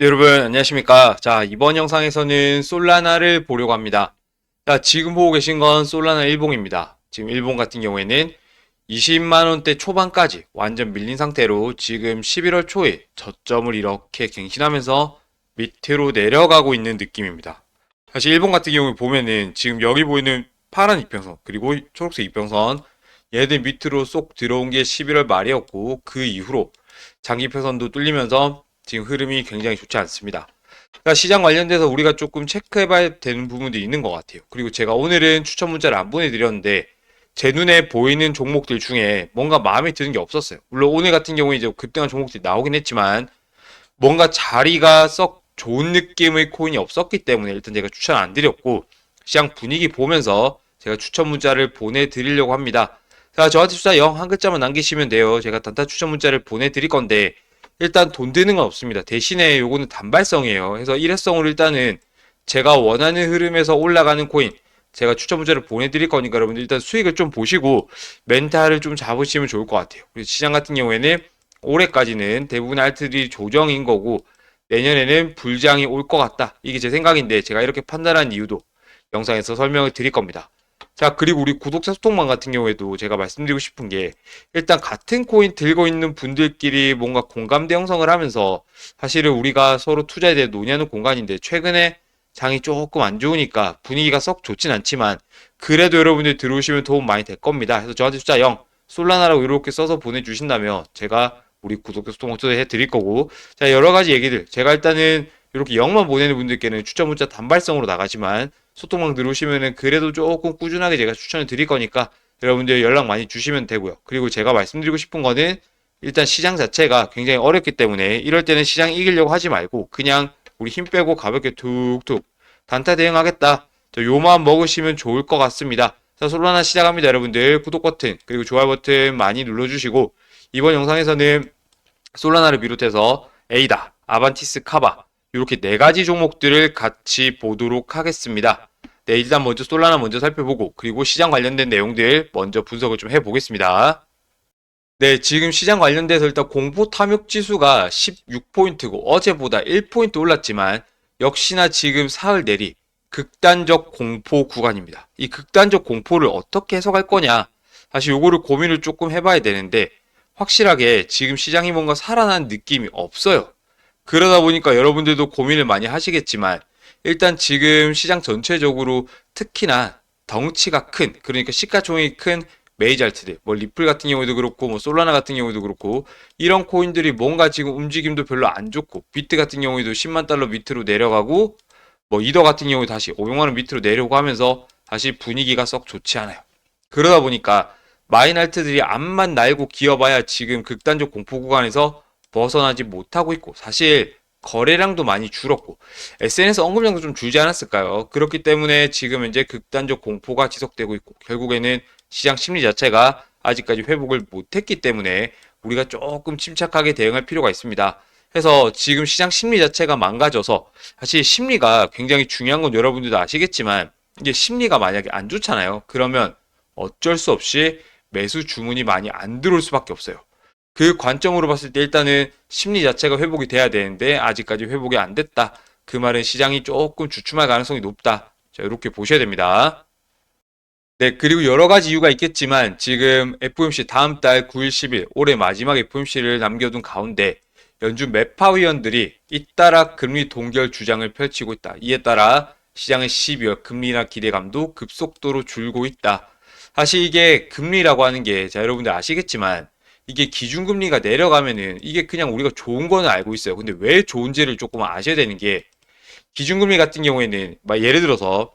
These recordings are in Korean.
네, 여러분 안녕하십니까. 자, 이번 영상에서는 솔라나를 보려고 합니다. 자, 지금 보고 계신 건 솔라나 일봉입니다. 지금 일봉 같은 경우에는 20만원대 초반까지 완전 밀린 상태로 지금 11월 초에 저점을 이렇게 갱신하면서 밑으로 내려가고 있는 느낌입니다. 사실 일본 같은 경우에 보면은 지금 여기 보이는 파란 이평선 그리고 초록색 이평선, 얘들 밑으로 쏙 들어온 게 11월 말이었고, 그 이후로 장기평선도 뚫리면서 지금 흐름이 굉장히 좋지 않습니다. 그러니까 시장 관련돼서 우리가 조금 체크해봐야 되는 부분들이 있는 것 같아요. 그리고 제가 오늘은 추천 문자를 안 보내드렸는데, 제 눈에 보이는 종목들 중에 뭔가 마음에 드는 게 없었어요. 물론 오늘 같은 경우에 이제 급등한 종목들이 나오긴 했지만, 뭔가 자리가 썩 좋은 느낌의 코인이 없었기 때문에 일단 제가 추천 안 드렸고, 시장 분위기 보면서 제가 추천 문자를 보내드리려고 합니다. 자, 저한테 숫자 0 한 글자만 남기시면 돼요. 제가 단타 추천 문자를 보내드릴 건데, 일단 돈 드는 건 없습니다. 대신에 요거는 단발성이에요. 그래서 일회성으로 일단은 제가 원하는 흐름에서 올라가는 코인, 제가 추천 문자를 보내드릴 거니까 여러분들 일단 수익을 좀 보시고 멘탈을 좀 잡으시면 좋을 것 같아요. 그리고 시장 같은 경우에는 올해까지는 대부분 알트들이 조정인 거고, 내년에는 불장이 올 것 같다. 이게 제 생각인데, 제가 이렇게 판단한 이유도 영상에서 설명을 드릴 겁니다. 자, 그리고 우리 구독자 소통방 같은 경우에도 제가 말씀드리고 싶은 게, 일단 같은 코인 들고 있는 분들끼리 뭔가 공감대 형성을 하면서, 사실은 우리가 서로 투자에 대해 논의하는 공간인데, 최근에 장이 조금 안 좋으니까 분위기가 썩 좋진 않지만, 그래도 여러분들 들어오시면 도움 많이 될 겁니다. 그래서 저한테 숫자 0, 솔라나라고 이렇게 써서 보내주신다면 제가 우리 구독자 소통 어쩌해 드릴 거고, 자, 여러 가지 얘기들 제가 일단은 이렇게 0만 보내는 분들께는 추천 문자 단발성으로 나가지만, 소통방 들어오시면은 그래도 조금 꾸준하게 제가 추천을 드릴 거니까 여러분들 연락 많이 주시면 되고요. 그리고 제가 말씀드리고 싶은 거는, 일단 시장 자체가 굉장히 어렵기 때문에 이럴 때는 시장 이기려고 하지 말고 그냥 우리 힘 빼고 가볍게 툭툭 단타 대응하겠다, 요만 먹으시면 좋을 것 같습니다. 자, 솔라나 시작합니다. 여러분들 구독 버튼 그리고 좋아요 버튼 많이 눌러주시고, 이번 영상에서는 솔라나를 비롯해서 에이다, 아반티스, 카바 이렇게 네 가지 종목들을 같이 보도록 하겠습니다. 네, 일단 먼저 솔라나 먼저 살펴보고, 그리고 시장 관련된 내용들 먼저 분석을 좀 해보겠습니다. 네, 지금 시장 관련돼서 일단 공포 탐욕 지수가 16포인트고 어제보다 1포인트 올랐지만, 역시나 지금 사흘 내리 극단적 공포 구간입니다. 이 극단적 공포를 어떻게 해석할 거냐, 사실 요거를 고민을 조금 해봐야 되는데, 확실하게 지금 시장이 뭔가 살아난 느낌이 없어요. 그러다 보니까 여러분들도 고민을 많이 하시겠지만, 일단 지금 시장 전체적으로 특히나 덩치가 큰, 그러니까 시가총액이 큰 메이저 알트들, 뭐 리플 같은 경우도 그렇고 뭐 솔라나 같은 경우도 그렇고, 이런 코인들이 뭔가 지금 움직임도 별로 안 좋고, 비트 같은 경우에도 10만 달러 밑으로 내려가고, 뭐 이더 같은 경우 다시 500만 원 밑으로 내려오고 하면서 다시 분위기가 썩 좋지 않아요. 그러다 보니까 마이널트들이 앞만 날고 기어봐야 지금 극단적 공포 구간에서 벗어나지 못하고 있고, 사실 거래량도 많이 줄었고 SNS 언급량도 좀 줄지 않았을까요? 그렇기 때문에 지금 이제 극단적 공포가 지속되고 있고, 결국에는 시장 심리 자체가 아직까지 회복을 못했기 때문에 우리가 조금 침착하게 대응할 필요가 있습니다. 그래서 지금 시장 심리 자체가 망가져서, 사실 심리가 굉장히 중요한 건 여러분들도 아시겠지만, 이게 심리가 만약에 안 좋잖아요. 그러면 어쩔 수 없이 매수 주문이 많이 안 들어올 수밖에 없어요. 그 관점으로 봤을 때 일단은 심리 자체가 회복이 돼야 되는데 아직까지 회복이 안 됐다. 그 말은 시장이 조금 주춤할 가능성이 높다. 자, 이렇게 보셔야 됩니다. 네, 그리고 여러 가지 이유가 있겠지만, 지금 FOMC 다음 달 9일, 10일 올해 마지막 FOMC를 남겨둔 가운데 연준 매파 위원들이 잇따라 금리 동결 주장을 펼치고 있다. 이에 따라 시장의 12월 금리 인하 기대감도 급속도로 줄고 있다. 사실 이게 금리라고 하는 게, 자, 여러분들 아시겠지만, 이게 기준금리가 내려가면은 이게 그냥 우리가 좋은 거는 알고 있어요. 근데 왜 좋은지를 조금 아셔야 되는 게, 기준금리 같은 경우에는 막 예를 들어서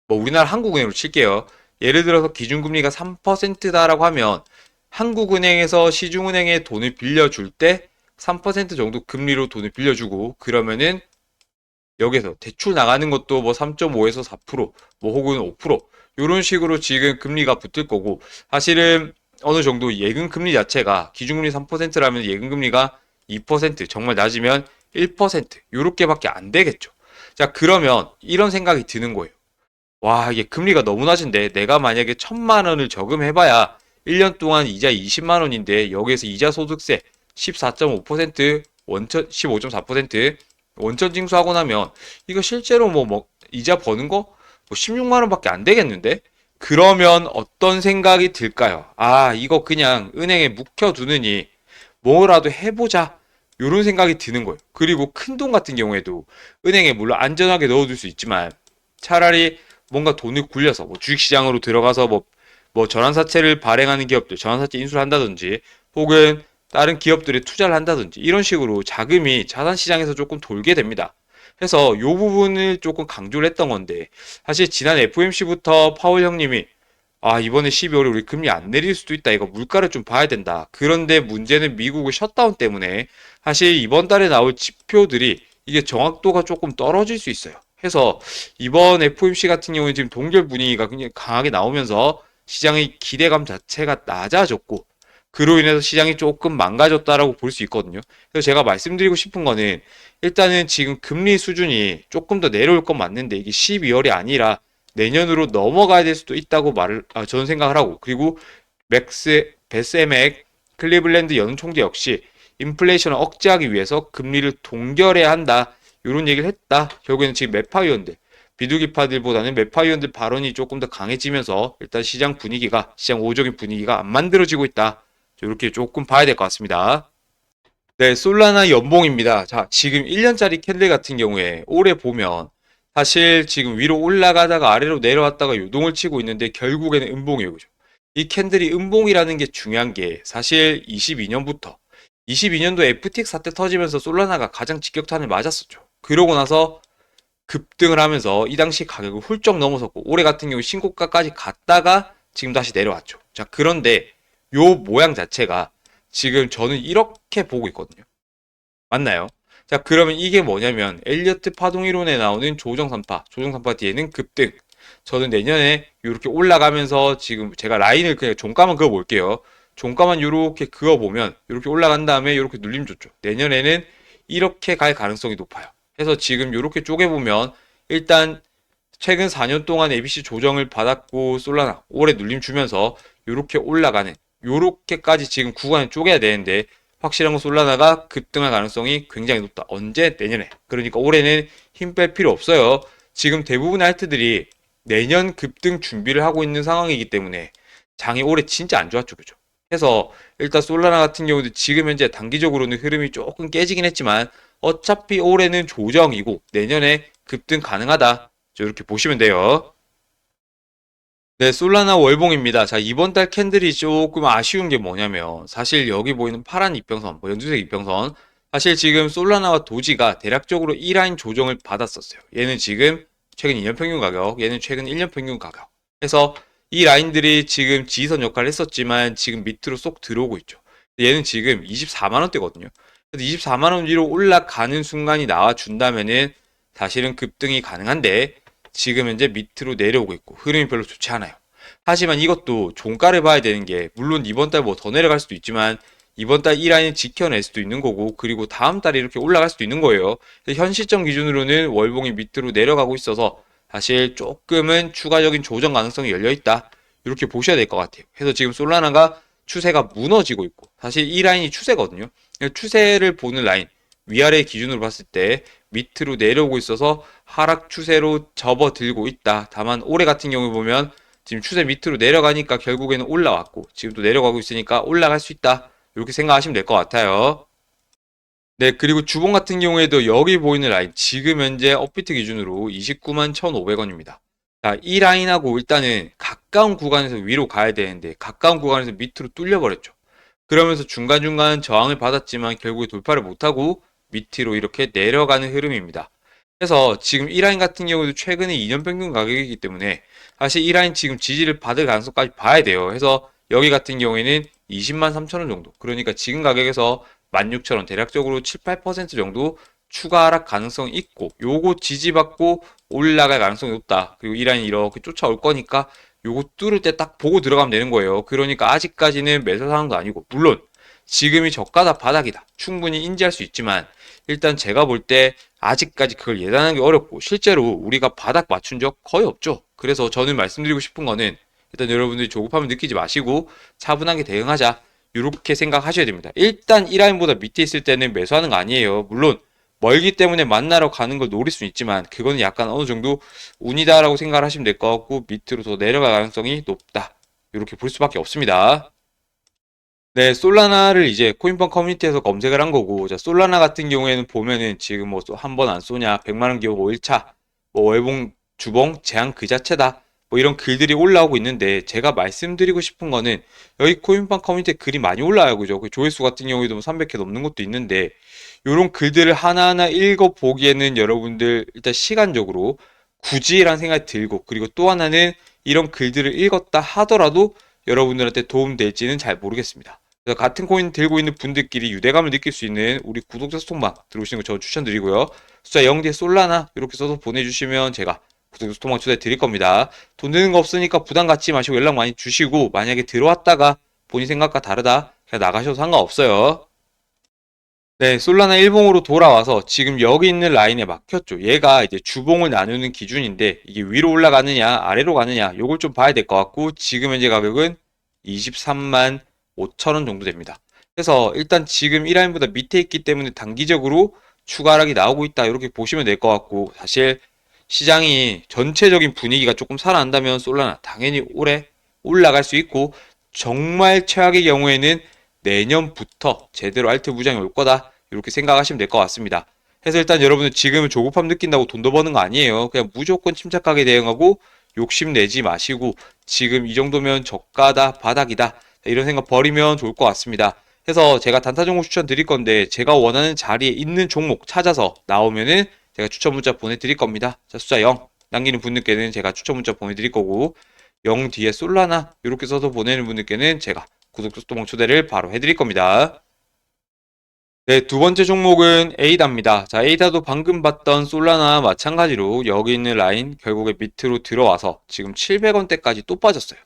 뭐 우리나라 한국은행으로 칠게요. 예를 들어서 기준금리가 3%다라고 하면, 한국은행에서 시중은행에 돈을 빌려줄 때 3% 정도 금리로 돈을 빌려주고, 그러면은 여기서 대출 나가는 것도 뭐 3.5에서 4%, 뭐 혹은 5%, 이런 식으로 지금 금리가 붙을 거고, 사실은 어느 정도 예금금리 자체가 기준금리 3%라면 예금금리가 2%, 정말 낮으면 1%, 요렇게밖에 안 되겠죠. 자, 그러면 이런 생각이 드는 거예요. 와, 이게 금리가 너무 낮은데 내가 만약에 1,000만 원을 저금해봐야 1년 동안 이자 20만 원인데, 여기에서 이자 소득세 14.5%, 원천 15.4%, 원천 징수하고 나면 이거 실제로 이자 버는 거 16만 원밖에 안 되겠는데? 그러면 어떤 생각이 들까요? 아, 이거 그냥 은행에 묵혀두느니 뭐라도 해보자. 요런 생각이 드는 거예요. 그리고 큰 돈 같은 경우에도 은행에 물론 안전하게 넣어둘 수 있지만 차라리 뭔가 돈을 굴려서 주식시장으로 들어가서 전환사채를 발행하는 기업들, 전환사채 인수를 한다든지 혹은 다른 기업들에 투자를 한다든지 이런 식으로 자금이 자산시장에서 조금 돌게 됩니다. 해서 요 부분을 조금 강조를 했던 건데 사실 지난 FOMC부터 파월 형님이 이번에 12월에 우리 금리 안 내릴 수도 있다. 이거 물가를 좀 봐야 된다. 그런데 문제는 미국의 셧다운 때문에 사실 이번 달에 나올 지표들이 이게 정확도가 조금 떨어질 수 있어요. 해서 이번 FOMC 같은 경우는 지금 동결 분위기가 굉장히 강하게 나오면서 시장의 기대감 자체가 낮아졌고 그로 인해서 시장이 조금 망가졌다라고 볼 수 있거든요. 그래서 제가 말씀드리고 싶은 거는 일단은 지금 금리 수준이 조금 더 내려올 건 맞는데 이게 12월이 아니라 내년으로 넘어가야 될 수도 있다고 저는 생각을 하고 그리고 베스엠액 클리블랜드 연총재 역시 인플레이션을 억제하기 위해서 금리를 동결해야 한다. 이런 얘기를 했다. 결국에는 지금 매파 위원들 비둘기파들보다는 매파 위원들 발언이 조금 더 강해지면서 일단 시장 오적인 분위기가 안 만들어지고 있다. 이렇게 조금 봐야 될 것 같습니다. 네, 솔라나 연봉입니다. 자, 지금 1년짜리 캔들 같은 경우에 올해 보면 사실 지금 위로 올라가다가 아래로 내려왔다가 요동을 치고 있는데 결국에는 음봉이에요. 그죠? 이 캔들이 음봉이라는 게 중요한 게 사실 22년도 FTX 사태 터지면서 솔라나가 가장 직격탄을 맞았었죠. 그러고 나서 급등을 하면서 이 당시 가격을 훌쩍 넘어섰고 올해 같은 경우 신고가까지 갔다가 지금 다시 내려왔죠. 자, 그런데 요 모양 자체가 지금 저는 이렇게 보고 있거든요. 맞나요? 자, 그러면 이게 뭐냐면 엘리어트 파동 이론에 나오는 조정 3파 뒤에는 급등. 저는 내년에 이렇게 올라가면서 지금 제가 라인을 그냥 종가만 그어 볼게요. 종가만 이렇게 그어 보면 이렇게 올라간 다음에 이렇게 눌림 줬죠. 내년에는 이렇게 갈 가능성이 높아요. 그래서 지금 이렇게 쪼개 보면 일단 최근 4년 동안 ABC 조정을 받았고 솔라나 올해 눌림 주면서 이렇게 올라가는 요렇게까지 지금 구간을 쪼개야 되는데 확실한 건 솔라나가 급등할 가능성이 굉장히 높다. 언제? 내년에. 그러니까 올해는 힘 뺄 필요 없어요. 지금 대부분의 알트들이 내년 급등 준비를 하고 있는 상황이기 때문에 장이 올해 진짜 안 좋았죠. 그죠? 그래서 일단 솔라나 같은 경우도 지금 현재 단기적으로는 흐름이 조금 깨지긴 했지만 어차피 올해는 조정이고 내년에 급등 가능하다. 이렇게 보시면 돼요. 네, 솔라나 월봉입니다. 자, 이번 달 캔들이 조금 아쉬운 게 뭐냐면, 사실 여기 보이는 파란 이평선, 연두색 이평선, 사실 지금 솔라나와 도지가 대략적으로 이 라인 조정을 받았었어요. 얘는 지금 최근 2년 평균 가격, 얘는 최근 1년 평균 가격. 해서 이 라인들이 지금 지지선 역할을 했었지만 지금 밑으로 쏙 들어오고 있죠. 얘는 지금 24만 원대거든요. 그래서 24만 원 위로 올라가는 순간이 나와준다면은 사실은 급등이 가능한데, 지금 현재 밑으로 내려오고 있고 흐름이 별로 좋지 않아요. 하지만 이것도 종가를 봐야 되는 게 물론 이번 달 뭐 더 내려갈 수도 있지만 이번 달 이 라인 지켜낼 수도 있는 거고 그리고 다음 달에 이렇게 올라갈 수도 있는 거예요. 현 시점 기준으로는 월봉이 밑으로 내려가고 있어서 사실 조금은 추가적인 조정 가능성이 열려 있다. 이렇게 보셔야 될 것 같아요. 그래서 지금 솔라나가 추세가 무너지고 있고 사실 이 라인이 추세거든요. 추세를 보는 라인 위아래 기준으로 봤을 때 밑으로 내려오고 있어서 하락 추세로 접어들고 있다. 다만 올해 같은 경우 보면 지금 추세 밑으로 내려가니까 결국에는 올라왔고 지금도 내려가고 있으니까 올라갈 수 있다. 이렇게 생각하시면 될 것 같아요. 네, 그리고 주봉 같은 경우에도 여기 보이는 라인 지금 현재 업비트 기준으로 29만 1,500원입니다. 자, 이 라인하고 일단은 가까운 구간에서 위로 가야 되는데 가까운 구간에서 밑으로 뚫려버렸죠. 그러면서 중간중간 저항을 받았지만 결국에 돌파를 못하고 밑으로 이렇게 내려가는 흐름입니다. 그래서 지금 이 라인 같은 경우도 최근에 2년 평균 가격이기 때문에 사실 이 라인 지금 지지를 받을 가능성까지 봐야 돼요. 그래서 여기 같은 경우에는 20만 3천 원 정도. 그러니까 지금 가격에서 16,000원 대략적으로 7, 8% 정도 추가 하락 가능성이 있고 요거 지지받고 올라갈 가능성이 높다. 그리고 이 라인 이렇게 쫓아올 거니까 요거 뚫을 때 딱 보고 들어가면 되는 거예요. 그러니까 아직까지는 매수 상황도 아니고 물론 지금이 저가다 바닥이다. 충분히 인지할 수 있지만 일단 제가 볼 때 아직까지 그걸 예단하기 어렵고 실제로 우리가 바닥 맞춘 적 거의 없죠. 그래서 저는 말씀드리고 싶은 거는 일단 여러분들이 조급함을 느끼지 마시고 차분하게 대응하자. 이렇게 생각하셔야 됩니다. 일단 이 라인보다 밑에 있을 때는 매수하는 거 아니에요. 물론 멀기 때문에 만나러 가는 걸 노릴 수는 있지만 그거는 약간 어느 정도 운이다라고 생각을 하시면 될 것 같고 밑으로 더 내려갈 가능성이 높다. 이렇게 볼 수밖에 없습니다. 네, 솔라나를 이제 코인펀 커뮤니티에서 검색을 한 거고, 자, 솔라나 같은 경우에는 보면은 지금 뭐 한 번 안 쏘냐, 100만 원 기업 5일차, 뭐 월봉, 주봉, 제한 그 자체다. 뭐 이런 글들이 올라오고 있는데, 제가 말씀드리고 싶은 거는, 여기 코인펀 커뮤니티에 글이 많이 올라와요. 그죠? 그 조회수 같은 경우에도 뭐 300개 넘는 것도 있는데, 요런 글들을 하나하나 읽어보기에는 여러분들 일단 시간적으로 굳이라는 생각이 들고, 그리고 또 하나는 이런 글들을 읽었다 하더라도 여러분들한테 도움될지는 잘 모르겠습니다. 그래서 같은 코인 들고 있는 분들끼리 유대감을 느낄 수 있는 우리 구독자 소통방 들어오시는 거 저 추천드리고요. 숫자 0 뒤에 솔라나 이렇게 써서 보내주시면 제가 구독자 소통방 초대 드릴 겁니다. 돈 드는 거 없으니까 부담 갖지 마시고 연락 많이 주시고 만약에 들어왔다가 본인 생각과 다르다 그냥 나가셔도 상관없어요. 네, 솔라나 일봉으로 돌아와서 지금 여기 있는 라인에 막혔죠. 얘가 이제 주봉을 나누는 기준인데 이게 위로 올라가느냐 아래로 가느냐 요걸 좀 봐야 될 것 같고 지금 현재 가격은 23만 5천 원 정도 됩니다. 그래서 일단 지금 이 라인보다 밑에 있기 때문에 단기적으로 추가 하락이 나오고 있다 이렇게 보시면 될 것 같고 사실 시장이 전체적인 분위기가 조금 살아난다면 솔라나 당연히 올해 올라갈 수 있고 정말 최악의 경우에는 내년부터 제대로 알트 무장이 올 거다 이렇게 생각하시면 될 것 같습니다. 그래서 일단 여러분은 지금은 조급함 느낀다고 돈 더 버는 거 아니에요. 그냥 무조건 침착하게 대응하고 욕심내지 마시고 지금 이 정도면 저가다 바닥이다 이런 생각 버리면 좋을 것 같습니다. 그래서 제가 단타 종목 추천 드릴 건데 제가 원하는 자리에 있는 종목 찾아서 나오면은 제가 추천 문자 보내드릴 겁니다. 자, 숫자 0 남기는 분들께는 제가 추천 문자 보내드릴 거고 0 뒤에 솔라나 이렇게 써서 보내는 분들께는 제가 구독자 소통 초대를 바로 해드릴 겁니다. 네, 두 번째 종목은 에이다입니다. 자, 에이다도 방금 봤던 솔라나 마찬가지로 여기 있는 라인 결국에 밑으로 들어와서 지금 700원대까지 또 빠졌어요.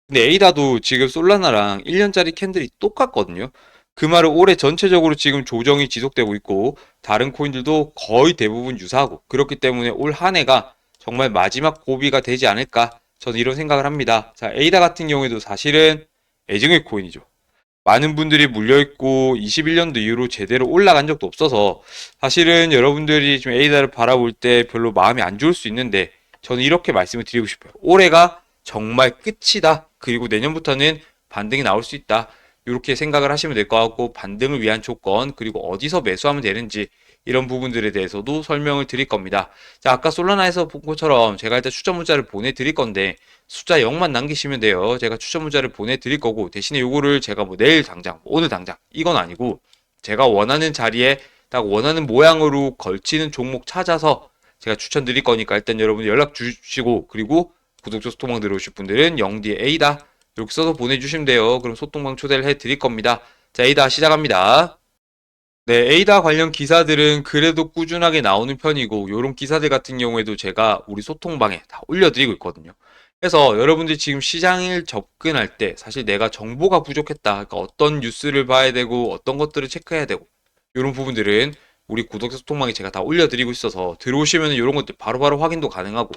근데 에이다도 지금 솔라나랑 1년짜리 캔들이 똑같거든요. 그 말은 올해 전체적으로 지금 조정이 지속되고 있고 다른 코인들도 거의 대부분 유사하고 그렇기 때문에 올 한 해가 정말 마지막 고비가 되지 않을까 저는 이런 생각을 합니다. 자, 에이다 같은 경우에도 사실은 애증의 코인이죠. 많은 분들이 물려있고 21년도 이후로 제대로 올라간 적도 없어서 사실은 여러분들이 지금 에이다를 바라볼 때 별로 마음이 안 좋을 수 있는데 저는 이렇게 말씀을 드리고 싶어요. 올해가 정말 끝이다. 그리고 내년부터는 반등이 나올 수 있다. 이렇게 생각을 하시면 될 것 같고 반등을 위한 조건 그리고 어디서 매수하면 되는지 이런 부분들에 대해서도 설명을 드릴 겁니다. 자, 아까 솔라나에서 본 것처럼 제가 일단 추천 문자를 보내드릴 건데 숫자 0만 남기시면 돼요. 제가 추천 문자를 보내드릴 거고 대신에 요거를 제가 뭐 내일 당장, 뭐 오늘 당장 이건 아니고 제가 원하는 자리에 딱 원하는 모양으로 걸치는 종목 찾아서 제가 추천드릴 거니까 일단 여러분 연락 주시고 그리고 구독자 소통방 들어오실 분들은 0 뒤에 A다 이렇게 써서 보내주시면 돼요. 그럼 소통방 초대를 해드릴 겁니다. 자, A다 시작합니다. 네, 에이다 관련 기사들은 그래도 꾸준하게 나오는 편이고, 요런 기사들 같은 경우에도 제가 우리 소통방에 다 올려드리고 있거든요. 그래서 여러분들이 지금 시장을 접근할 때 사실 내가 정보가 부족했다. 그러니까 어떤 뉴스를 봐야 되고, 어떤 것들을 체크해야 되고, 요런 부분들은 우리 구독자 소통방에 제가 다 올려드리고 있어서 들어오시면 요런 것들 바로바로 확인도 가능하고,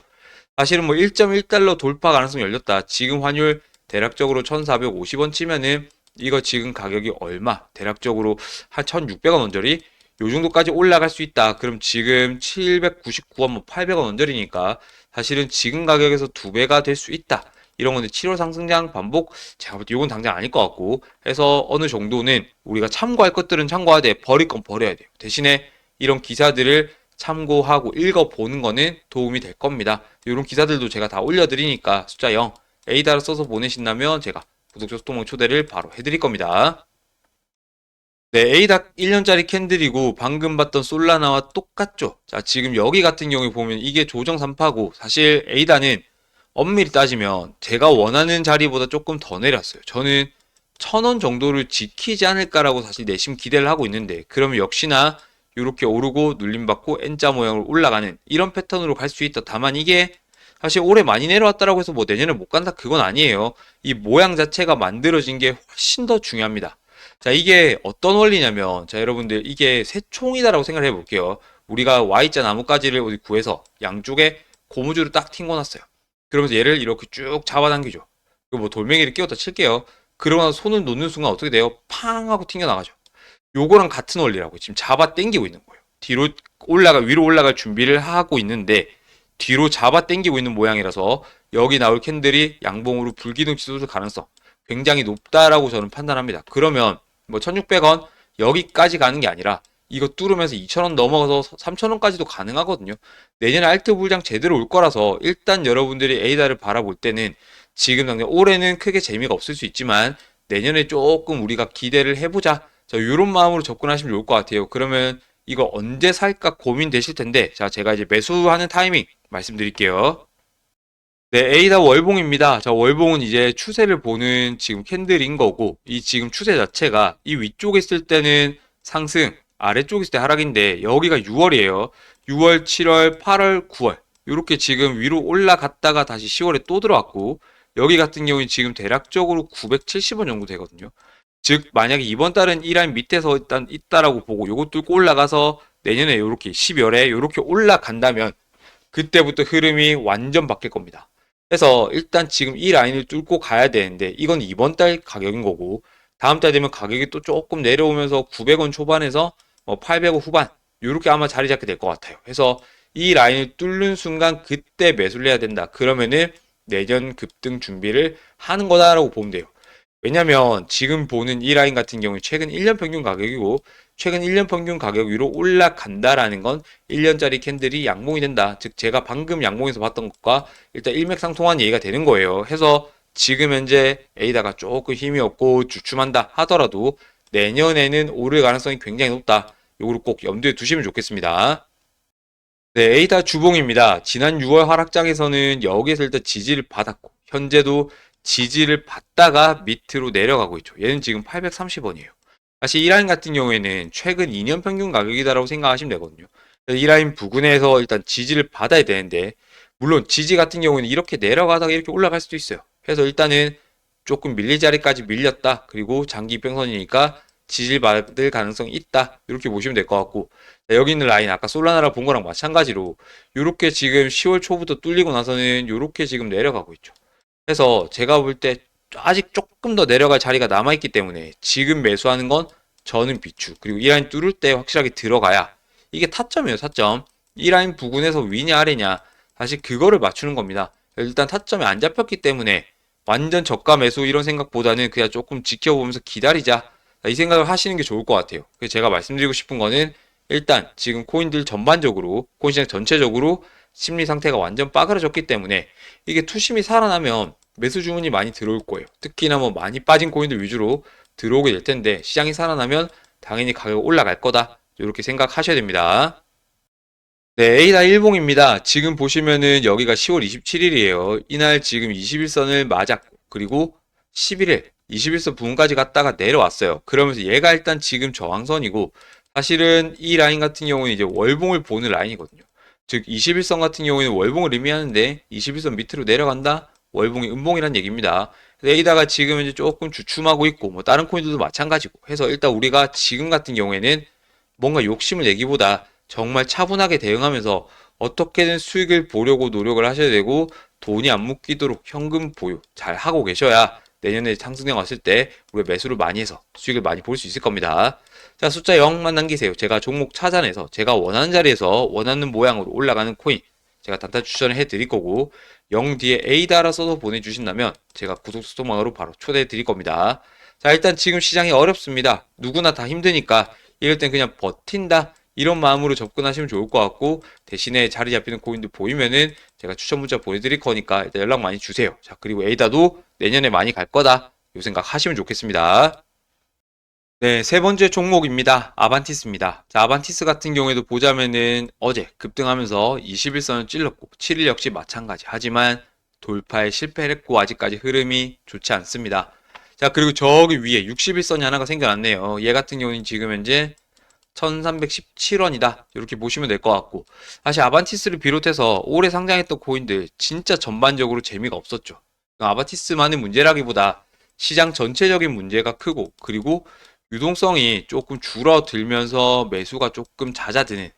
사실은 뭐 1.1달러 돌파 가능성이 열렸다. 지금 환율 대략적으로 1,450원 치면은 이거 지금 가격이 얼마? 대략적으로 한 1,600원 언저리? 요 정도까지 올라갈 수 있다. 그럼 지금 799원, 뭐 800원 언저리니까 사실은 지금 가격에서 두 배가 될 수 있다. 이런 건데 7월 상승장 반복 제가 볼 때 이건 당장 아닐 것 같고 해서 어느 정도는 우리가 참고할 것들은 참고하되 버릴 건 버려야 돼요. 대신에 이런 기사들을 참고하고 읽어보는 거는 도움이 될 겁니다. 이런 기사들도 제가 다 올려드리니까 숫자 0 A다를 써서 보내신다면 제가 구독자 소통방 초대를 바로 해드릴 겁니다. 네, A닥 1년짜리 캔들이고 방금 봤던 솔라나와 똑같죠. 자, 지금 여기 같은 경우에 보면 이게 조정 3파고 사실 A다는 엄밀히 따지면 제가 원하는 자리보다 조금 더 내렸어요. 저는 1,000원 정도를 지키지 않을까라고 사실 내심 기대를 하고 있는데 그러면 역시나 이렇게 오르고 눌림받고 N자 모양으로 올라가는 이런 패턴으로 갈 수 있다. 다만 이게 사실 올해 많이 내려왔다라고 해서 뭐 내년에 못 간다 그건 아니에요. 이 모양 자체가 만들어진 게 훨씬 더 중요합니다. 자, 이게 어떤 원리냐면 자, 여러분들 이게 새총이다라고 생각을 해볼게요. 우리가 Y자 나뭇가지를 어디 구해서 양쪽에 고무줄을 딱 튕겨놨어요. 그러면서 얘를 이렇게 쭉 잡아당기죠. 그리고 뭐 돌멩이를 끼웠다 칠게요. 그러고 나서 손을 놓는 순간 어떻게 돼요? 팡 하고 튕겨나가죠. 요거랑 같은 원리라고 지금 잡아 당기고 있는 거예요. 위로 올라갈 준비를 하고 있는데 뒤로 잡아 당기고 있는 모양이라서 여기 나올 캔들이 양봉으로 불기둥 치솟을 가능성 굉장히 높다라고 저는 판단합니다. 그러면 뭐 1600원 여기까지 가는 게 아니라 이거 뚫으면서 2000원 넘어가서 3000원까지도 가능하거든요. 내년에 알트 불장 제대로 올 거라서 일단 여러분들이 에이다를 바라볼 때는 지금 당장 올해는 크게 재미가 없을 수 있지만 내년에 조금 우리가 기대를 해보자. 자, 요런 마음으로 접근하시면 좋을 것 같아요. 그러면 이거 언제 살까 고민되실 텐데, 자, 제가 이제 매수하는 타이밍 말씀드릴게요. 네, 에이다 월봉입니다. 자, 월봉은 이제 추세를 보는 지금 캔들인 거고, 이 지금 추세 자체가 이 위쪽에 있을 때는 상승, 아래쪽에 있을 때 하락인데, 여기가 6월이에요. 6월, 7월, 8월, 9월. 이렇게 지금 위로 올라갔다가 다시 10월에 또 들어왔고, 여기 같은 경우는 지금 대략적으로 970원 정도 되거든요. 즉, 만약에 이번 달은 이 라인 밑에서 일단 있다라고 보고, 요거 뚫고 올라가서 내년에 이렇게 12월에 이렇게 올라간다면, 그때부터 흐름이 완전 바뀔 겁니다. 그래서 일단 지금 이 라인을 뚫고 가야 되는데 이건 이번 달 가격인 거고 다음 달 되면 가격이 또 조금 내려오면서 900원 초반에서 뭐 800원 후반 이렇게 아마 자리 잡게 될 것 같아요. 그래서 이 라인을 뚫는 순간 그때 매수를 해야 된다. 그러면은 내년 급등 준비를 하는 거다라고 보면 돼요. 왜냐면 지금 보는 이 라인 같은 경우 최근 1년 평균 가격이고 최근 1년 평균 가격 위로 올라간다라는 건 1년짜리 캔들이 양봉이 된다. 즉 제가 방금 양봉에서 봤던 것과 일단 일맥상통한 얘기가 되는 거예요. 해서 지금 현재 에이다가 조금 힘이 없고 주춤한다 하더라도 내년에는 오를 가능성이 굉장히 높다. 요거를 꼭 염두에 두시면 좋겠습니다. 네, 에이다 주봉입니다. 지난 6월 하락장에서는 여기에서 일단 지지를 받았고 현재도 지지를 받다가 밑으로 내려가고 있죠. 얘는 지금 830원이에요. 사실 이 라인 같은 경우에는 최근 2년 평균 가격이다라고 생각하시면 되거든요. 이 라인 부근에서 일단 지지를 받아야 되는데 물론 지지 같은 경우에는 이렇게 내려가다가 이렇게 올라갈 수도 있어요. 그래서 일단은 조금 밀릴 자리까지 밀렸다. 그리고 장기 이평선이니까 지지를 받을 가능성이 있다. 이렇게 보시면 될 것 같고 여기 있는 라인 아까 솔라나라 본 거랑 마찬가지로 이렇게 지금 10월 초부터 뚫리고 나서는 이렇게 지금 내려가고 있죠. 그래서 제가 볼 때 아직 조금 더 내려갈 자리가 남아있기 때문에 지금 매수하는 건 저는 비추. 그리고 이 라인 뚫을 때 확실하게 들어가야 이게 타점이에요, 타점. 이 라인 부근에서 위냐 아래냐 사실 그거를 맞추는 겁니다. 일단 타점이 안 잡혔기 때문에 완전 저가 매수 이런 생각보다는 그냥 조금 지켜보면서 기다리자. 이 생각을 하시는 게 좋을 것 같아요. 그래서 제가 말씀드리고 싶은 거는 일단 지금 코인들 전반적으로, 코인 시장 전체적으로 심리 상태가 완전 빠그라졌기 때문에 이게 투심이 살아나면 매수 주문이 많이 들어올 거예요. 특히나 뭐 많이 빠진 코인들 위주로 들어오게 될 텐데 시장이 살아나면 당연히 가격 올라갈 거다. 이렇게 생각하셔야 됩니다. 네, A다 일봉입니다. 지금 보시면은 여기가 10월 27일이에요. 이날 지금 21선을 맞았고 그리고 11일 21선 부근까지 갔다가 내려왔어요. 그러면서 얘가 일단 지금 저항선이고 사실은 이 라인 같은 경우는 이제 월봉을 보는 라인이거든요. 즉 21선 같은 경우에는 월봉을 의미하는데 21선 밑으로 내려간다? 월봉이 음봉이란 얘기입니다. A다가 지금 이제 조금 주춤하고 있고 뭐 다른 코인들도 마찬가지고 해서 일단 우리가 지금 같은 경우에는 뭔가 욕심을 내기보다 정말 차분하게 대응하면서 어떻게든 수익을 보려고 노력을 하셔야 되고 돈이 안 묶이도록 현금 보유 잘 하고 계셔야 내년에 상승장 왔을 때 우리가 매수를 많이 해서 수익을 많이 볼 수 있을 겁니다. 자, 숫자 0만 남기세요. 제가 종목 찾아내서 제가 원하는 자리에서 원하는 모양으로 올라가는 코인 제가 단타 추천을 해드릴 거고 0 뒤에 A다라 써서 보내주신다면 제가 구독 소통망으로 바로 초대해 드릴 겁니다. 자, 일단 지금 시장이 어렵습니다. 누구나 다 힘드니까 이럴 땐 그냥 버틴다 이런 마음으로 접근하시면 좋을 것 같고 대신에 자리 잡히는 코인도 보이면은 제가 추천 문자 보내드릴 거니까 일단 연락 많이 주세요. 자, 그리고 에이다도 내년에 많이 갈 거다 요 생각 하시면 좋겠습니다. 네, 세 번째 종목입니다. 아반티스입니다. 자, 아반티스 같은 경우에도 보자면은 어제 급등하면서 21선을 찔렀고 7일 역시 마찬가지. 하지만 돌파에 실패를 했고 아직까지 흐름이 좋지 않습니다. 자, 그리고 저기 위에 61선이 하나가 생겨났네요. 얘 같은 경우는 지금 현재 1317원이다. 이렇게 보시면 될 것 같고 사실 아반티스를 비롯해서 올해 상장했던 코인들 진짜 전반적으로 재미가 없었죠. 아반티스만의 문제라기보다 시장 전체적인 문제가 크고 그리고 유동성이 조금 줄어들면서 매수가 조금 잦아드는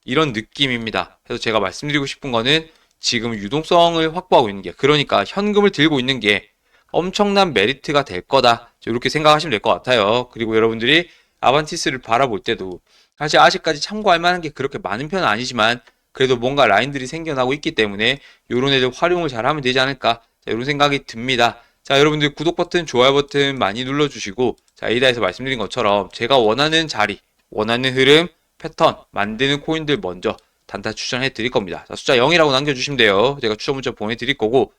이런 느낌입니다. 그래서 제가 말씀드리고 싶은 거는 지금 유동성을 확보하고 있는 게 그러니까 현금을 들고 있는 게 엄청난 메리트가 될 거다. 이렇게 생각하시면 될 것 같아요. 그리고 여러분들이 아반티스를 바라볼 때도 사실 아직까지 참고할 만한 게 그렇게 많은 편은 아니지만 그래도 뭔가 라인들이 생겨나고 있기 때문에 요런 애들 활용을 잘하면 되지 않을까, 자, 이런 생각이 듭니다. 자, 여러분들 구독 버튼, 좋아요 버튼 많이 눌러주시고, 자, 에이다에서 말씀드린 것처럼 제가 원하는 자리, 원하는 흐름, 패턴 만드는 코인들 먼저 단타 추천해 드릴 겁니다. 자, 숫자 0이라고 남겨주시면 돼요. 제가 추천 문자 보내드릴 거고,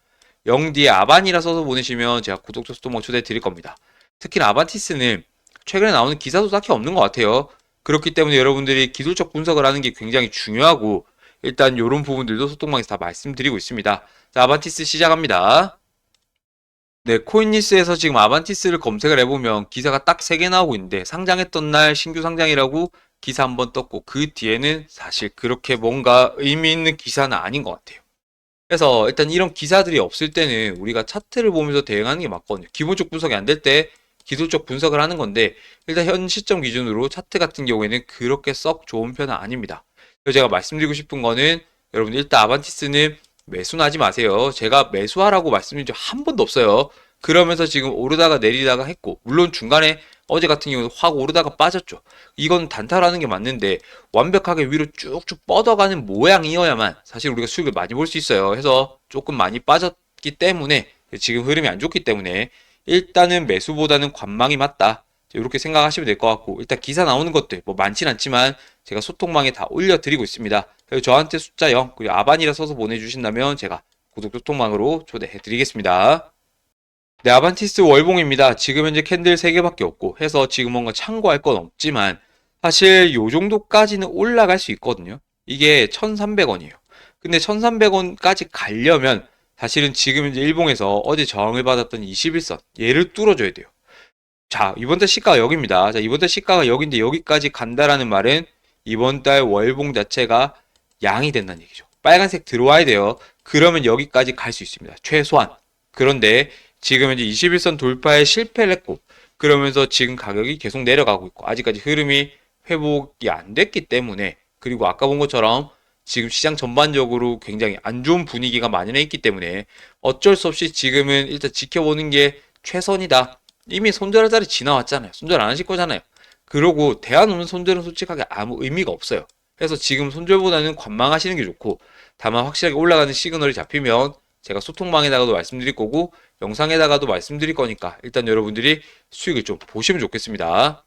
0 뒤에 아반이라 써서 보내시면 제가 구독자 수동목 초대해 드릴 겁니다. 특히나 아반티스는 최근에 나오는 기사도 딱히 없는 것 같아요. 그렇기 때문에 여러분들이 기술적 분석을 하는 게 굉장히 중요하고, 일단 이런 부분들도 소통방에서 다 말씀드리고 있습니다. 자, 아반티스 시작합니다. 네, 코인리스에서 지금 아반티스를 검색을 해보면 기사가 딱 3개 나오고 있는데, 상장했던 날 신규 상장이라고 기사 한번 떴고, 그 뒤에는 사실 그렇게 뭔가 의미 있는 기사는 아닌 것 같아요. 그래서 일단 이런 기사들이 없을 때는 우리가 차트를 보면서 대응하는 게 맞거든요. 기본적 분석이 안 될 때 기술적 분석을 하는 건데, 일단 현 시점 기준으로 차트 같은 경우에는 그렇게 썩 좋은 편은 아닙니다. 그래서 제가 말씀드리고 싶은 거는, 여러분 일단 아반티스는 매수는 하지 마세요. 제가 매수하라고 말씀드린 적 한 번도 없어요. 그러면서 지금 오르다가 내리다가 했고, 물론 중간에 어제 같은 경우는 확 오르다가 빠졌죠. 이건 단타라는 게 맞는데, 완벽하게 위로 쭉쭉 뻗어가는 모양이어야만 사실 우리가 수익을 많이 볼 수 있어요. 해서 조금 많이 빠졌기 때문에, 지금 흐름이 안 좋기 때문에 일단은 매수보다는 관망이 맞다, 이렇게 생각하시면 될 것 같고, 일단 기사 나오는 것들 뭐 많진 않지만 제가 소통방에 다 올려드리고 있습니다. 그리고 저한테 숫자 0 그리고 아반이라 써서 보내주신다면 제가 구독 소통방으로 초대해드리겠습니다. 네, 아반티스 월봉입니다. 지금 현재 캔들 3개밖에 없고 해서 지금 뭔가 참고할 건 없지만, 사실 요 정도까지는 올라갈 수 있거든요. 이게 1,300원이에요. 근데 1,300원까지 가려면 사실은 지금 현재 일봉에서 어제 저항을 받았던 21선 얘를 뚫어줘야 돼요. 자, 이번 달 시가가 여기입니다. 자, 이번 달 시가가 여기인데 여기까지 간다라는 말은 이번 달 월봉 자체가 양이 된다는 얘기죠. 빨간색 들어와야 돼요. 그러면 여기까지 갈 수 있습니다. 최소한. 그런데 지금 현재 21선 돌파에 실패를 했고, 그러면서 지금 가격이 계속 내려가고 있고, 아직까지 흐름이 회복이 안 됐기 때문에, 그리고 아까 본 것처럼 지금 시장 전반적으로 굉장히 안 좋은 분위기가 만연해 있기 때문에 어쩔 수 없이 지금은 일단 지켜보는 게 최선이다. 이미 손절할 자리 지나왔잖아요. 손절 안 하실 거잖아요. 그러고 대안 없는 손절은 솔직하게 아무 의미가 없어요. 그래서 지금 손절보다는 관망하시는 게 좋고, 다만 확실하게 올라가는 시그널이 잡히면 제가 소통방에다가도 말씀드릴 거고 영상에다가도 말씀드릴 거니까 일단 여러분들이 수익을 좀 보시면 좋겠습니다.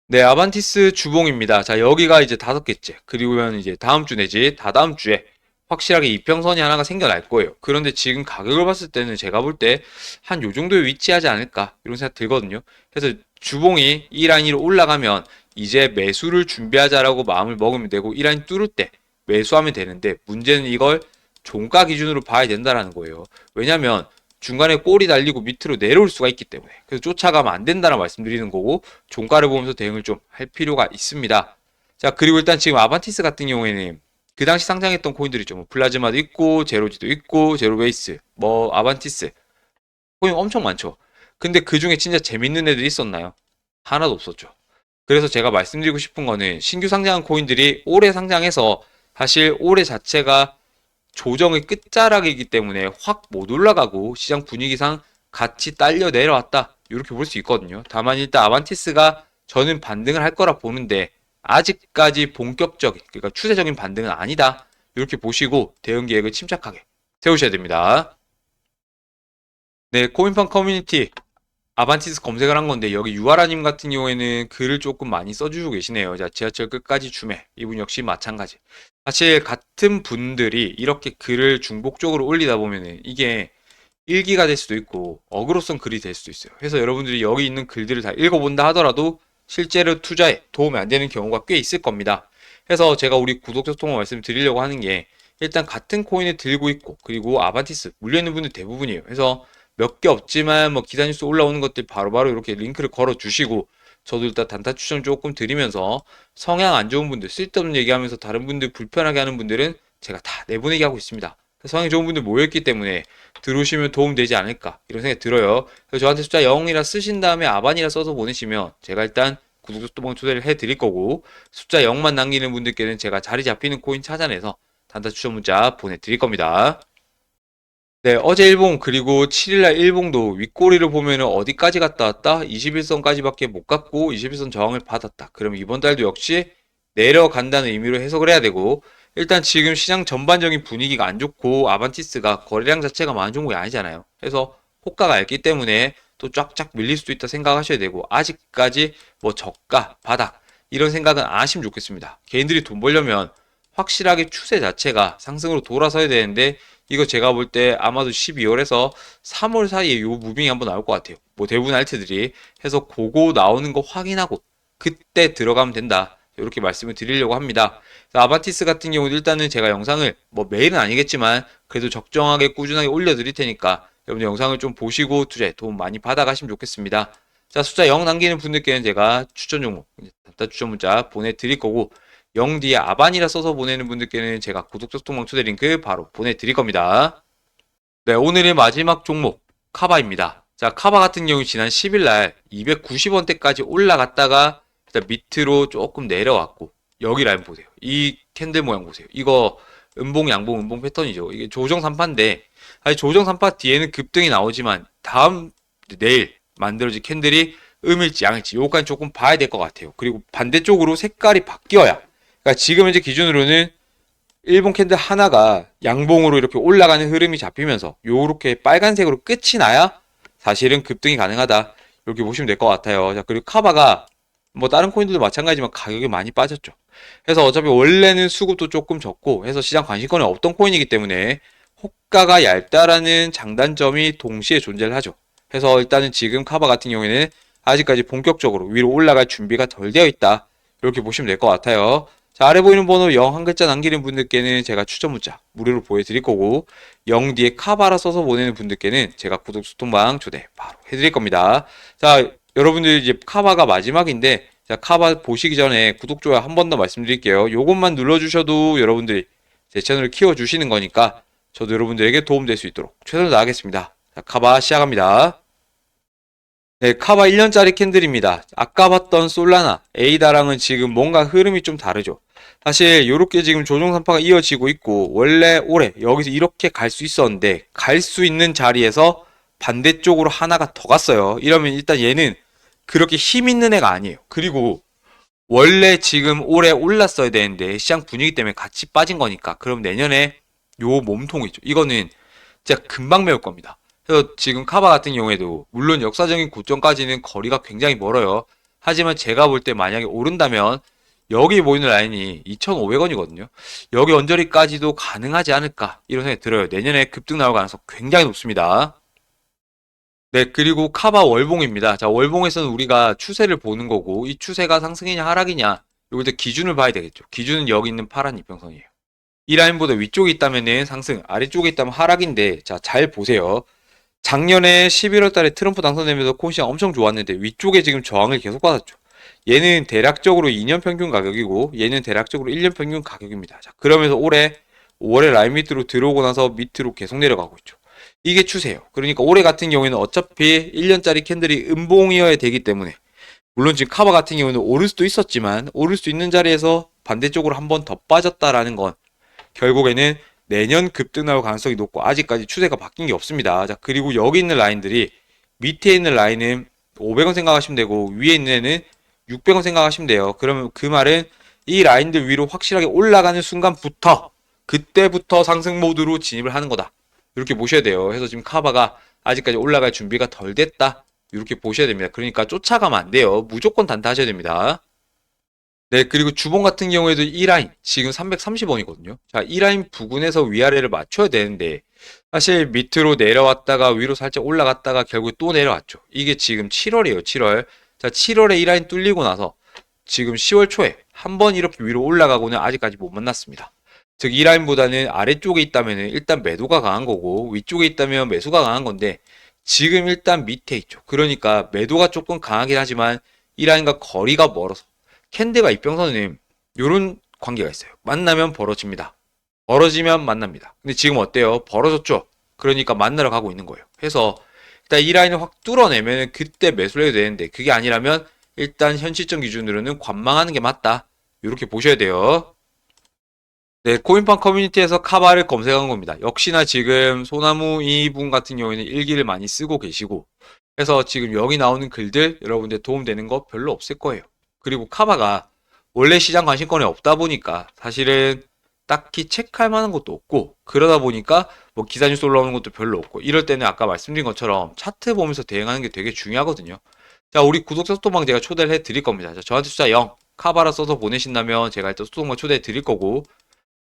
네, 아반티스 주봉입니다. 자, 여기가 이제 5개째. 그리고는 이제 다음 주 내지 다다음 주에 확실하게 이평선이 하나가 생겨날 거예요. 그런데 지금 가격을 봤을 때는 제가 볼 때 한 요 정도에 위치하지 않을까, 이런 생각 들거든요. 그래서 주봉이 이 라인 위로 올라가면 이제 매수를 준비하자라고 마음을 먹으면 되고, 이 라인 뚫을 때 매수하면 되는데, 문제는 이걸 종가 기준으로 봐야 된다라는 거예요. 왜냐면 중간에 꼬리 달리고 밑으로 내려올 수가 있기 때문에, 그래서 쫓아가면 안 된다는 말씀드리는 거고, 종가를 보면서 대응을 좀 할 필요가 있습니다. 자, 그리고 일단 지금 아반티스 같은 경우에는 그 당시 상장했던 코인들이 있죠. 뭐 플라즈마도 있고 제로지도 있고 제로베이스, 뭐 아반티스, 코인 엄청 많죠. 근데 그 중에 진짜 재밌는 애들이 있었나요? 하나도 없었죠. 그래서 제가 말씀드리고 싶은 거는, 신규 상장한 코인들이 올해 상장해서 사실 올해 자체가 조정의 끝자락이기 때문에 확 못 올라가고 시장 분위기상 같이 딸려 내려왔다, 이렇게 볼 수 있거든요. 다만 일단 아반티스가 저는 반등을 할 거라 보는데, 아직까지 본격적인, 그러니까 추세적인 반등은 아니다, 이렇게 보시고 대응 계획을 침착하게 세우셔야 됩니다. 네, 코인팡 커뮤니티 아반티스 검색을 한 건데, 여기 유아라님 같은 경우에는 글을 조금 많이 써주고 계시네요. 자, 지하철 끝까지 주매. 이분 역시 마찬가지. 사실 같은 분들이 이렇게 글을 중복적으로 올리다 보면은 이게 일기가 될 수도 있고 어그로성 글이 될 수도 있어요. 그래서 여러분들이 여기 있는 글들을 다 읽어본다 하더라도 실제로 투자에 도움이 안 되는 경우가 꽤 있을 겁니다. 그래서 제가 우리 구독자 통화 말씀드리려고 하는 게, 일단 같은 코인을 들고 있고 그리고 아반티스 물려있는 분들 대부분이에요. 그래서 몇 개 없지만 뭐 기사 뉴스 올라오는 것들 바로바로 이렇게 링크를 걸어 주시고, 저도 일단 단타 추천 조금 드리면서 성향 안 좋은 분들, 쓸데없는 얘기하면서 다른 분들 불편하게 하는 분들은 제가 다 내보내기 하고 있습니다. 성향이 좋은 분들 모였기 때문에 들어오시면 도움되지 않을까, 이런 생각이 들어요. 그래서 저한테 숫자 0이라 쓰신 다음에 아반이라 써서 보내시면 제가 일단 구독자 또번 초대를 해 드릴 거고, 숫자 0만 남기는 분들께는 제가 자리 잡히는 코인 찾아내서 단타 추천 문자 보내드릴 겁니다. 네, 어제 일봉 그리고 7일날 일봉도 윗꼬리를 보면은 어디까지 갔다 왔다? 21선까지밖에 못 갔고 21선 저항을 받았다. 그럼 이번 달도 역시 내려간다는 의미로 해석을 해야 되고, 일단 지금 시장 전반적인 분위기가 안 좋고 아반티스가 거래량 자체가 많은 종목이 아니잖아요. 그래서 호가가 얇기 때문에 또 쫙쫙 밀릴 수도 있다 생각하셔야 되고, 아직까지 뭐 저가, 바닥 이런 생각은 안 하시면 좋겠습니다. 개인들이 돈 벌려면 확실하게 추세 자체가 상승으로 돌아서야 되는데, 이거 제가 볼 때 아마도 12월에서 3월 사이에 요 무빙이 한번 나올 것 같아요. 뭐 대부분 알트들이 해서 그거 나오는 거 확인하고 그때 들어가면 된다. 이렇게 말씀을 드리려고 합니다. 아바티스 같은 경우는 일단은 제가 영상을 뭐 매일은 아니겠지만 그래도 적정하게 꾸준하게 올려드릴 테니까 여러분들 영상을 좀 보시고 투자에 도움 많이 받아가시면 좋겠습니다. 자, 숫자 0 남기는 분들께는 제가 추천 종목, 답답 추천 문자 보내드릴 거고, 0 뒤에 아반이라 써서 보내는 분들께는 제가 구독 소통방 초대 링크 바로 보내드릴 겁니다. 네, 오늘의 마지막 종목 카바입니다. 자, 카바 같은 경우 지난 10일 날 290원대까지 올라갔다가 일단 밑으로 조금 내려왔고, 여기 라인 보세요. 이 캔들 모양 보세요. 이거 음봉 양봉 음봉 패턴이죠. 이게 조정 3파인데, 사실 조정 3파 뒤에는 급등이 나오지만 다음 내일 만들어진 캔들이 음일지 양일지 요거까지 조금 봐야 될 것 같아요. 그리고 반대쪽으로 색깔이 바뀌어야, 그러니까 지금 현재 기준으로는 일본 캔들 하나가 양봉으로 이렇게 올라가는 흐름이 잡히면서 요렇게 빨간색으로 끝이 나야 사실은 급등이 가능하다. 이렇게 보시면 될 것 같아요. 자, 그리고 카바가 뭐 다른 코인들도 마찬가지지만 가격이 많이 빠졌죠. 그래서 어차피 원래는 수급도 조금 적고 해서 시장 관심권이 없던 코인이기 때문에 호가가 얇다라는 장단점이 동시에 존재를 하죠. 그래서 일단은 지금 카바 같은 경우에는 아직까지 본격적으로 위로 올라갈 준비가 덜 되어 있다. 이렇게 보시면 될 것 같아요. 자, 아래 보이는 번호 0 한 글자 남기는 분들께는 제가 추천 문자 무료로 보여드릴 거고, 0 뒤에 카바라 써서 보내는 분들께는 제가 구독 소통방 초대 바로 해드릴 겁니다. 자, 여러분들 이제 카바가 마지막인데, 자, 카바 보시기 전에 구독, 좋아요 한 번 더 말씀드릴게요. 요것만 눌러주셔도 여러분들이 제 채널을 키워주시는 거니까 저도 여러분들에게 도움될 수 있도록 최선을 다하겠습니다. 자, 카바 시작합니다. 네, 카바 1년짜리 캔들입니다. 아까 봤던 솔라나, 에이다랑은 지금 뭔가 흐름이 좀 다르죠. 사실 요렇게 지금 조정 산파가 이어지고 있고, 원래 올해 여기서 이렇게 갈 수 있었는데 갈 수 있는 자리에서 반대쪽으로 하나가 더 갔어요. 이러면 일단 얘는 그렇게 힘 있는 애가 아니에요. 그리고 원래 지금 올해 올랐어야 되는데 시장 분위기 때문에 같이 빠진 거니까, 그럼 내년에 요 몸통이죠. 이거는 진짜 금방 메울 겁니다. 그래서 지금 카바 같은 경우에도 물론 역사적인 고점까지는 거리가 굉장히 멀어요. 하지만 제가 볼 때 만약에 오른다면 여기 보이는 라인이 2,500원이거든요. 여기 언저리까지도 가능하지 않을까 이런 생각이 들어요. 내년에 급등 나올 가능성 굉장히 높습니다. 네, 그리고 카바 월봉입니다. 자, 월봉에서는 우리가 추세를 보는 거고, 이 추세가 상승이냐 하락이냐 이걸 때 기준을 봐야 되겠죠. 기준은 여기 있는 파란 이평선이에요. 이 라인보다 위쪽에 있다면은 상승, 아래쪽에 있다면 하락인데, 자, 잘 보세요. 작년에 11월 달에 트럼프 당선되면서 코인시장 엄청 좋았는데 위쪽에 지금 저항을 계속 받았죠. 얘는 대략적으로 2년 평균 가격이고 얘는 대략적으로 1년 평균 가격입니다. 자, 그러면서 올해 5월에 라인 밑으로 들어오고 나서 밑으로 계속 내려가고 있죠. 이게 추세예요. 그러니까 올해 같은 경우에는 어차피 1년짜리 캔들이 음봉이어야 되기 때문에, 물론 지금 카바 같은 경우는 오를 수도 있었지만 오를 수 있는 자리에서 반대쪽으로 한 번 더 빠졌다라는 건 결국에는 내년 급등 나올 가능성이 높고 아직까지 추세가 바뀐 게 없습니다. 자, 그리고 여기 있는 라인들이 밑에 있는 라인은 500원 생각하시면 되고 위에 있는 애는 600원 생각하시면 돼요. 그러면 그 말은 이 라인들 위로 확실하게 올라가는 순간부터, 그때부터 상승 모드로 진입을 하는 거다. 이렇게 보셔야 돼요. 그래서 지금 카바가 아직까지 올라갈 준비가 덜 됐다. 이렇게 보셔야 됩니다. 그러니까 쫓아가면 안 돼요. 무조건 단타하셔야 됩니다. 네, 그리고 주봉 같은 경우에도 이 라인 지금 330원이거든요. 자, 이 라인 부근에서 위아래를 맞춰야 되는데 사실 밑으로 내려왔다가 위로 살짝 올라갔다가 결국 또 내려왔죠. 이게 지금 7월이에요. 7월. 자, 7월에 이 라인 뚫리고 나서 지금 10월 초에 한 번 이렇게 위로 올라가고는 아직까지 못 만났습니다. 즉, 이 라인보다는 아래쪽에 있다면 일단 매도가 강한 거고 위쪽에 있다면 매수가 강한 건데, 지금 일단 밑에 있죠. 그러니까 매도가 조금 강하긴 하지만 이 라인과 거리가 멀어서 캔들과 이평선은 이런 관계가 있어요. 만나면 벌어집니다. 벌어지면 만납니다. 근데 지금 어때요? 벌어졌죠? 그러니까 만나러 가고 있는 거예요. 해서 일단 이 라인을 확 뚫어내면 그때 매수를 해도 되는데, 그게 아니라면 일단 현 시점 기준으로는 관망하는 게 맞다. 이렇게 보셔야 돼요. 네, 코인팡 커뮤니티에서 카바를 검색한 겁니다. 역시나 지금 소나무 이분 같은 경우에는 일기를 많이 쓰고 계시고 해서 지금 여기 나오는 글들 여러분들 도움되는 거 별로 없을 거예요. 그리고 카바가 원래 시장 관심권에 없다 보니까 사실은 딱히 체크할 만한 것도 없고 그러다 보니까 뭐 기사 뉴스 올라오는 것도 별로 없고 이럴 때는 아까 말씀드린 것처럼 차트 보면서 대응하는 게 되게 중요하거든요. 자, 우리 구독자 소통방 제가 초대를 해 드릴 겁니다. 자, 저한테 숫자 0 카바라 써서 보내신다면 제가 일단 소통방 초대해 드릴 거고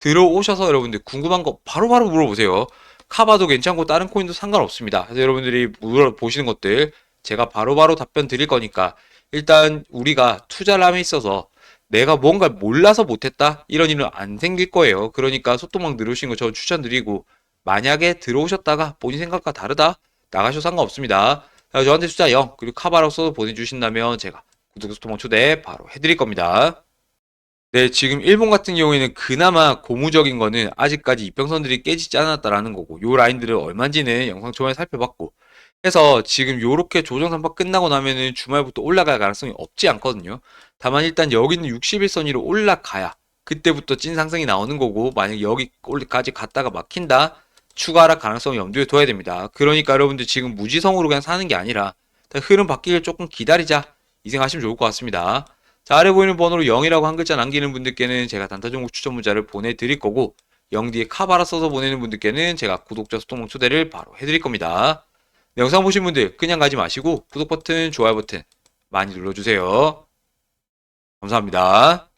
들어오셔서 여러분들 궁금한 거 바로바로 물어보세요. 카바도 괜찮고 다른 코인도 상관없습니다. 그래서 여러분들이 물어보시는 것들 제가 바로바로 답변 드릴 거니까 일단 우리가 투자를 함에 있어서 내가 뭔가 몰라서 못했다 이런 일은 안 생길 거예요. 그러니까 소통방 들어오시는 거 저 추천드리고 만약에 들어오셨다가 본인 생각과 다르다 나가셔도 상관없습니다. 저한테 숫자 0 그리고 카바로 써서 보내주신다면 제가 구독 소통방 초대 바로 해드릴 겁니다. 네, 지금 일본 같은 경우에는 그나마 고무적인 거는 아직까지 이평선들이 깨지지 않았다라는 거고, 요 라인들은 얼마인지는 영상 초반에 살펴봤고, 해서 지금 요렇게 조정 삼파 끝나고 나면은 주말부터 올라갈 가능성이 없지 않거든요. 다만 일단 여기는 61선 위로 올라가야 그때부터 찐 상승이 나오는 거고, 만약 여기까지 갔다가 막힌다? 추가 하락 가능성을 염두에 둬야 됩니다. 그러니까 여러분들 지금 무지성으로 그냥 사는 게 아니라 흐름 바뀌길 조금 기다리자 이 생각하시면 좋을 것 같습니다. 자, 아래 보이는 번호로 0이라고 한 글자 남기는 분들께는 제가 단타 종목 추천 문자를 보내드릴 거고 0 뒤에 카바라 써서 보내는 분들께는 제가 구독자 소통방 초대를 바로 해드릴 겁니다. 네, 영상 보신 분들 그냥 가지 마시고 구독 버튼, 좋아요 버튼 많이 눌러주세요. 감사합니다.